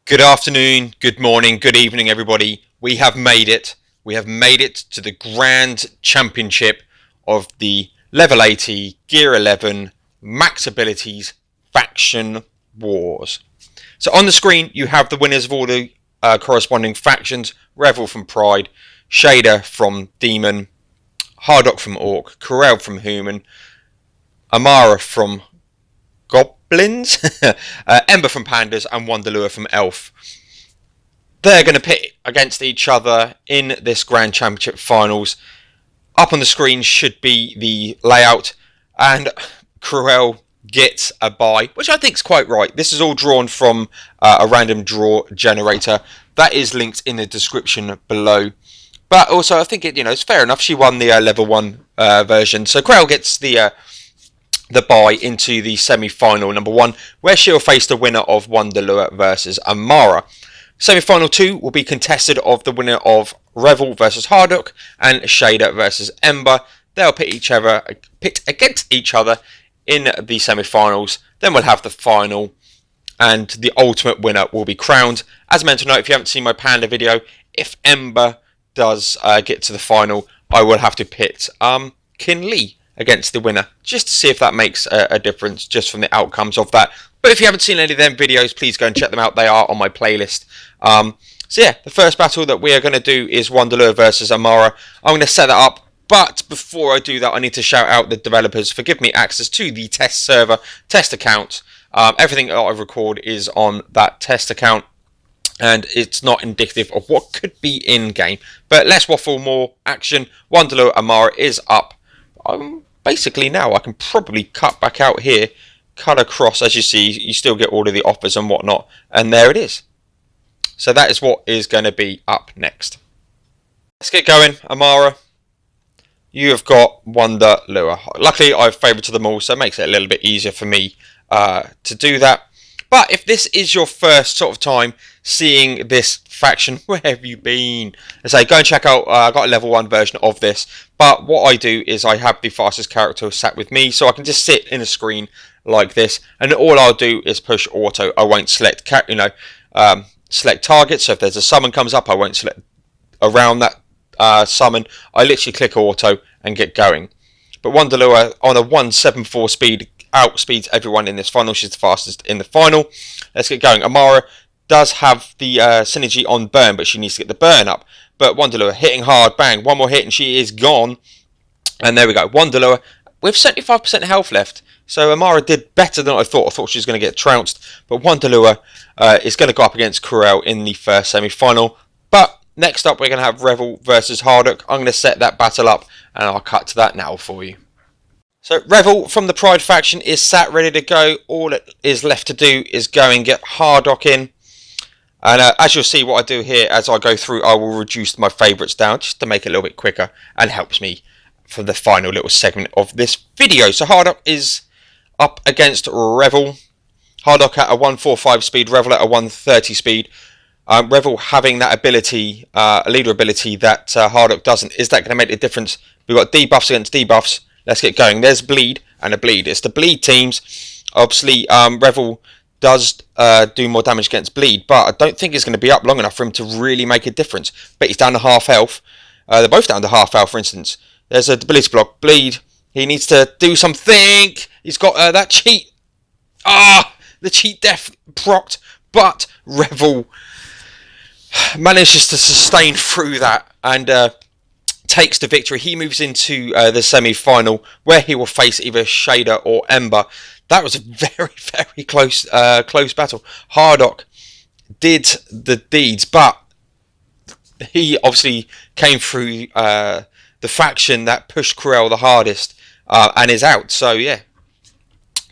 Good afternoon, good morning, good evening, everybody. We have made it. We have made it to the Grand Championship of the Level 80 Gear 11 Max Abilities Faction Wars. So on the screen, you have the winners of all the corresponding factions. Revell from Pride, Shadar from Demon, Hardoc from Orc, Carell from Human, Amara from Goblins, Ember from Pandas, and WONDER LULA from Elf. They're going to pit against each other in this Grand Championship Finals. Up on the screen should be the layout, and Cruelle gets a bye, which I think is quite right. This is all drawn from a random draw generator. That is linked in the description below. But also, I think it's fair enough. She won the level 1 version, so Cruelle gets the bye into the semi-final number 1, where she'll face the winner of WONDER LULA versus Amara. Semi-final 2 will be contested of the winner of REVOL versus Hardoc and Shadar versus Ember. They'll pit against each other in the semi-finals. Then we'll have the final, and the ultimate winner will be crowned. As a mental note, if you haven't seen my Panda video, if Ember does get to the final, I will have to pit Kinley against the winner, just to see if that makes a difference, just from the outcomes of that. But if you haven't seen any of them videos, please go and check them out. They are on my playlist. So yeah, the first battle that we are going to do is WONDER LULA versus Amara. I'm going to set that up, but before I do that, I need to shout out the developers for giving me access to the test server, test account. Everything that I record is on that test account, and it's not indicative of what could be in-game. But let's waffle more action. WONDER LULA Amara is up. Basically now I can probably cut back out here, cut across. As you see, you still get all of the offers and whatnot, and there it is. So that is what is going to be up next. Let's get going. Amara, you have got WONDER LULA. Luckily I've favoured them all, so it makes it a little bit easier for me to do that. But if this is your first sort of time seeing this faction, where have you been? I say, go and check out, I got a level 1 version of this, but what I do is I have the fastest character sat with me, so I can just sit in a screen like this, and all I'll do is push auto. I won't select, select target, so if there's a summon comes up, I won't select around that summon. I literally click auto and get going. But WONDER LULA on a 174 speed outspeeds everyone in this final. She's the fastest in the final. Let's get going. Amara does have the synergy on burn, but she needs to get the burn up. But WONDER LULA hitting hard, bang, one more hit and she is gone. And there we go. WONDER LULA with 75% health left. So Amara did better than I thought. I thought she was going to get trounced. But WONDER LULA is going to go up against Cruelle in the first semi-final. But next up we're going to have Revell versus Hardoc. I'm going to set that battle up and I'll cut to that now for you. So Revell from the Pride faction is sat ready to go. All it is left to do is go and get Hardoc in. And as you'll see, what I do here as I go through, I will reduce my favourites down just to make it a little bit quicker, and helps me for the final little segment of this video. So Hardoc is up against Revell. Hardoc at a 145 speed, Revell at a 130 speed. Revell having that ability, a leader ability that Hardoc doesn't. Is that going to make a difference? We've got debuffs against debuffs. Let's get going. There's bleed and a bleed. It's the bleed teams. Obviously, Revell does do more damage against bleed, but I don't think it's going to be up long enough for him to really make a difference. But he's down to half health. They're both down to half health, for instance. There's a ability block. Bleed. He needs to do something. He's got that cheat. The cheat death procced, but Revell manages to sustain through that and takes the victory. He moves into the semi-final, where he will face either Shadar or Ember. That was a very, very close battle. Hardoc did the deeds, but he obviously came through the faction that pushed Cruelle the hardest and is out. So yeah,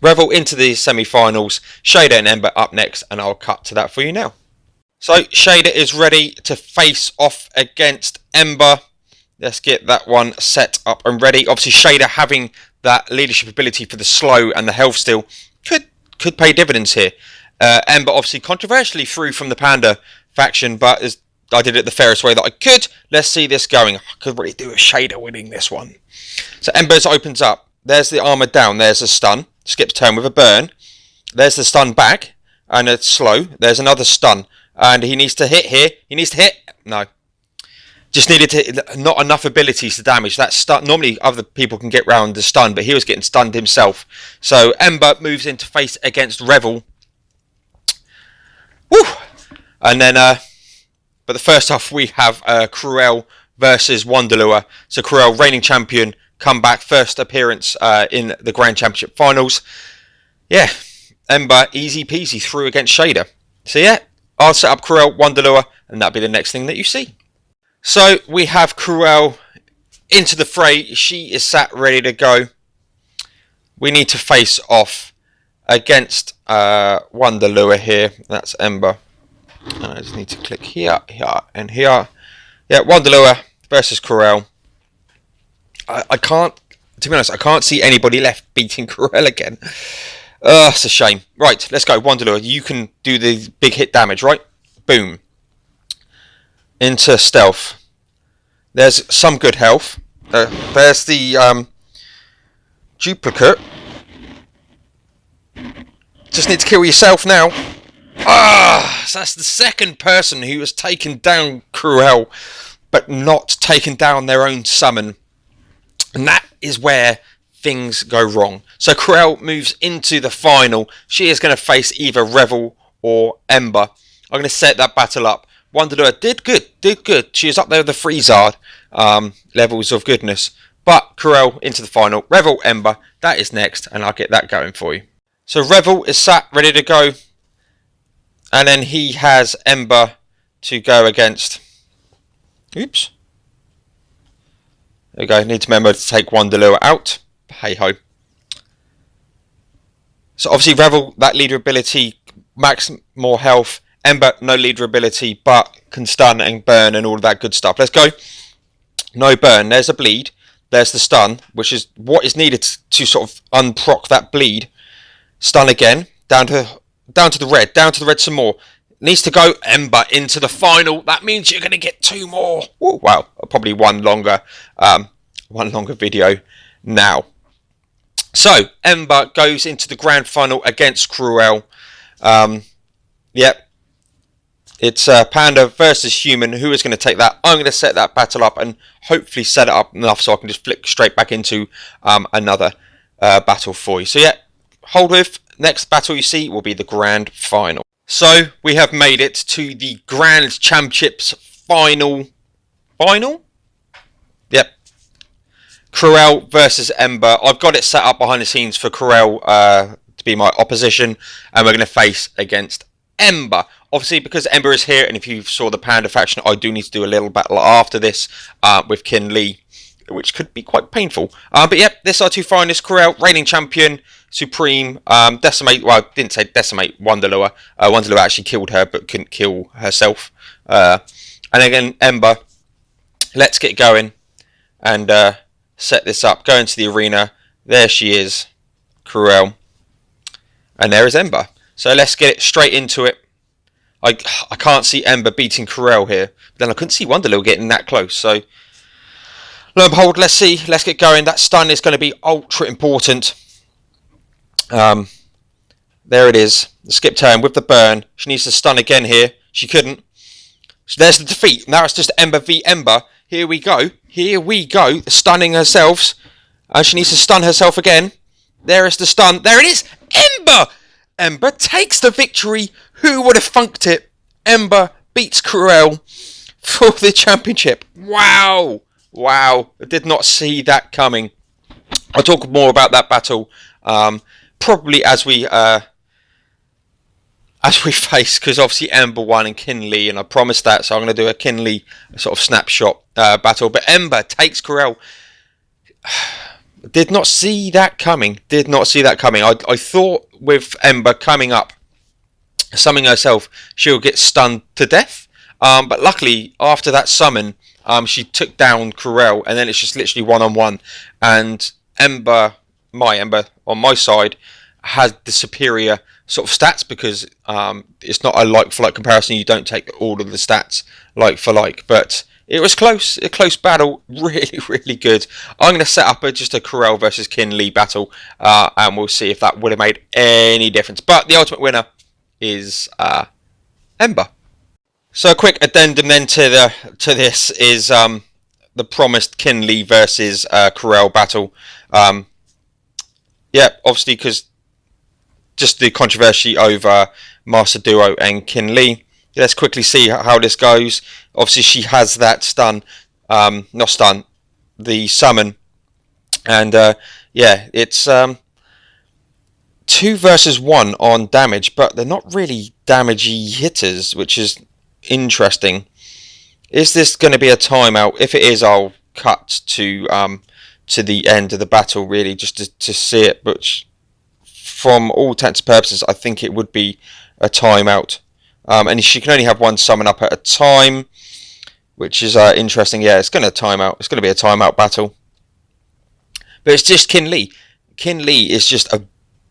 Revell into the semi-finals. Shadar and Ember up next, and I'll cut to that for you now. So Shadar is ready to face off against Ember. Let's get that one set up and ready. Obviously, Shadar having that leadership ability for the slow and the health steal could pay dividends here. Ember obviously controversially threw from the Panda faction, but as I did it the fairest way that I could. Let's see this going. I could really do a Shadar winning this one. So Ember's opens up. There's the armor down. There's a stun. Skips turn with a burn. There's the stun back and a slow. There's another stun. And he needs to hit here. He needs to hit. No. Just needed to, not enough abilities to damage. That stun, normally other people can get round the stun, but he was getting stunned himself. So Ember moves into face against Revell. Woo! And then, but the first off, we have Cruelle versus WONDER LULA. So Cruelle, reigning champion, come back, first appearance in the Grand Championship Finals. Yeah, Ember, easy peasy, through against Shadar. So yeah, I'll set up Cruelle, WONDER LULA, and that'll be the next thing that you see. So we have Cruelle into the fray. She is sat ready to go. We need to face off against WONDER LULA here. That's Ember. I just need to click here, here, and here. Yeah, WONDER LULA versus Carell. I can't, to be honest, I can't see anybody left beating Cruelle again. It's a shame. Right, let's go. WONDER LULA, you can do the big hit damage, right? Boom. Into stealth. There's some good health. There's the duplicate. Just need to kill yourself now. So that's the second person who has taken down Cruelle, but not taken down their own summon. And that is where things go wrong. So Cruelle moves into the final. She is going to face either Revell or Ember. I'm going to set that battle up. WONDER LULA did good. She is up there with the Freezard levels of goodness. But Cruelle into the final. Revell, Ember, that is next, and I'll get that going for you. So Revell is sat, ready to go. And then he has Ember to go against. Oops. There we go. Need to remember to take WONDER LULA out. Hey ho. So obviously Revell, that leader ability, max more health. Ember, no leader ability, but can stun and burn and all of that good stuff. Let's go. No burn. There's a bleed. There's the stun, which is what is needed to sort of unproc that bleed. Stun again. Down to the red. Down to the red some more. Needs to go Ember into the final. That means you're going to get two more. Ooh, wow. Probably one longer video now. So Ember goes into the grand final against Cruelle. Yep. It's Panda versus Human. Who is going to take that? I'm going to set that battle up and hopefully set it up enough so I can just flick straight back into another battle for you. So yeah, hold with. Next battle you see will be the grand final. So we have made it to the Grand Championships final. Yep. Cruelle versus Ember. I've got it set up behind the scenes for Cruelle to be my opposition, and we're going to face against Ember. Obviously, because Ember is here, and if you saw the Panda faction, I do need to do a little battle after this with Kin Lee, which could be quite painful. But yep, this are two finalists. Cruelle, reigning champion, supreme, decimate. Well, I didn't say decimate WONDER LULA. WONDER LULA actually killed her, but couldn't kill herself. And again, Ember. Let's get going and set this up. Go into the arena. There she is, Cruelle, and there is Ember. So let's get it straight into it. I can't see Ember beating Cruelle here. But then I couldn't see WONDER LULA getting that close. So, lo and behold, let's see. Let's get going. That stun is going to be ultra important. There it is. The skip turn with the burn. She needs to stun again here. She couldn't. So there's the defeat. Now it's just Ember v Ember. Here we go. Here we go. Stunning herself. She needs to stun herself again. There is the stun. There it is. Ember! Ember takes the victory. Who would have funked it? Ember beats Cruelle for the championship. Wow. Wow. I did not see that coming. I'll talk more about that battle probably as we face, because obviously Ember won and Kin Lee, and I promised that, so I'm going to do a Kin Lee sort of snapshot battle. But Ember takes Cruelle. Did not see that coming. Did not see that coming. I thought with Ember coming up, summoning herself, she'll get stunned to death. But luckily, after that summon, she took down Cruelle, and then it's just literally one-on-one. And Ember, my Ember, on my side, had the superior sort of stats, because it's not a like-for-like comparison. You don't take all of the stats like-for-like. But it was close. A close battle. Really, really good. I'm going to set up just a Carell versus Kin Lee battle, and we'll see if that would have made any difference. But the ultimate winner is Ember. So a quick addendum then to this is the promised Kinley versus Carell battle. Yeah, obviously because just the controversy over Master Duo and Kinley. Let's quickly see how this goes. Obviously she has that stun, not stun, the summon, and yeah, it's 2 versus 1 on damage, but they're not really damagey hitters, which is interesting. Is this going to be a timeout? If it is, I'll cut to the end of the battle, really, just to see it. But from all intents and purposes, I think it would be a timeout. And she can only have one summon up at a time, which is interesting. Yeah, it's going to timeout. It's going to be a timeout battle. But it's just Kinley. Kinley is just a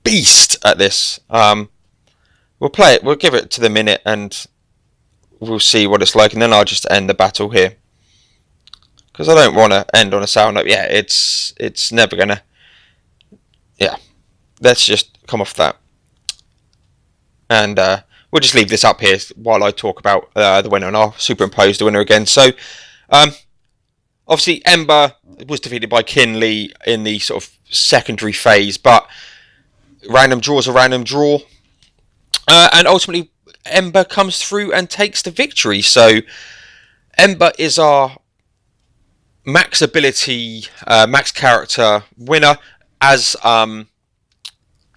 beast at this. We'll play it. We'll give it to the minute, and we'll see what it's like. And then I'll just end the battle here, because I don't want to end on a sour note. Yeah, it's never gonna. Yeah, let's just come off that, and we'll just leave this up here while I talk about the winner, and I'll superimpose the winner again. So, obviously, Ember was defeated by Kinley in the sort of secondary phase, but random draw is a random draw, and ultimately Ember comes through and takes the victory. So Ember is our max ability, max character winner. As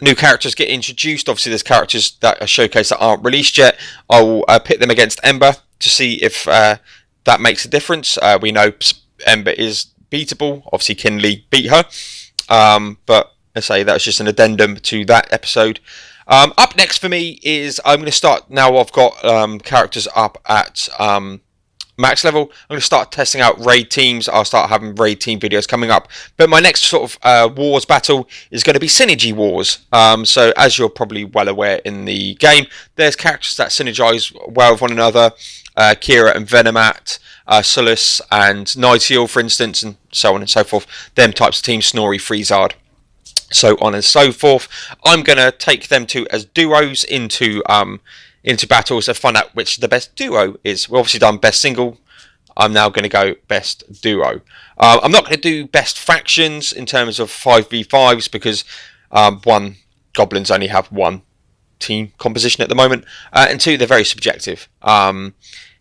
new characters get introduced, obviously there's characters that are showcased that aren't released yet. I'll pit them against Ember to see if that makes a difference. We know Ember is beatable. Obviously Kinley beat her, but I say that's just an addendum to that episode. Up next for me is I'm going to start now. I've got characters up at max level. I'm going to start testing out raid teams. I'll start having raid team videos coming up. But my next sort of wars battle is going to be synergy wars. So as you're probably well aware in the game, there's characters that synergize well with one another. Kira and Venomat, Solus and Nightingale, for instance, and so on and so forth. Them types of teams, Snorri, Freezard, so on and so forth. I'm going to take them two as duos into battles to find out which the best duo is. We've obviously done best single. I'm now going to go best duo. I'm not going to do best factions in terms of 5v5s because one, goblins only have one team composition at the moment, and two, they're very subjective.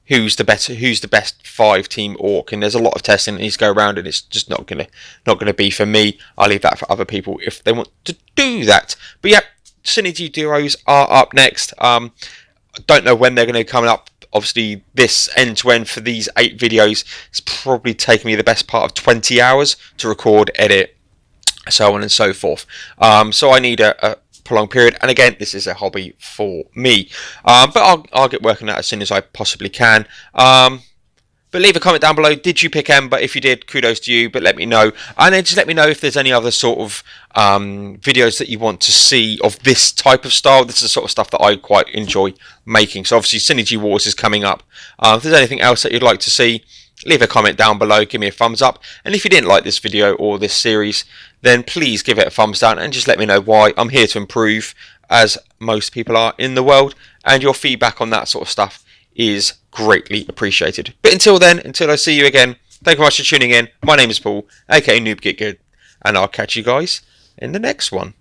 Who's the best 5-team orc, and there's a lot of testing that needs to go around, and it's just not gonna be for me. I'll leave that for other people if they want to do that. But yeah, synergy duos are up next. I don't know when they're going to come up. Obviously, this end-to-end for these 8 videos it's probably taken me the best part of 20 hours to record, edit, so on and so forth. So I need a prolonged period, and again, this is a hobby for me, but I'll get working on that as soon as I possibly can. But leave a comment down below. Did you pick Ember? If you did, kudos to you, but let me know. And then just let me know if there's any other sort of videos that you want to see of this type of style. This is the sort of stuff that I quite enjoy making. So obviously Synergy Wars is coming up. If there's anything else that you'd like to see, leave a comment down below, give me a thumbs up. And if you didn't like this video or this series, then please give it a thumbs down and just let me know why. I'm here to improve, as most people are in the world, and your feedback on that sort of stuff is greatly appreciated. But until then, until I see you again, thank you very much for tuning in. My name is Paul, aka Noob Get Good, and I'll catch you guys in the next one.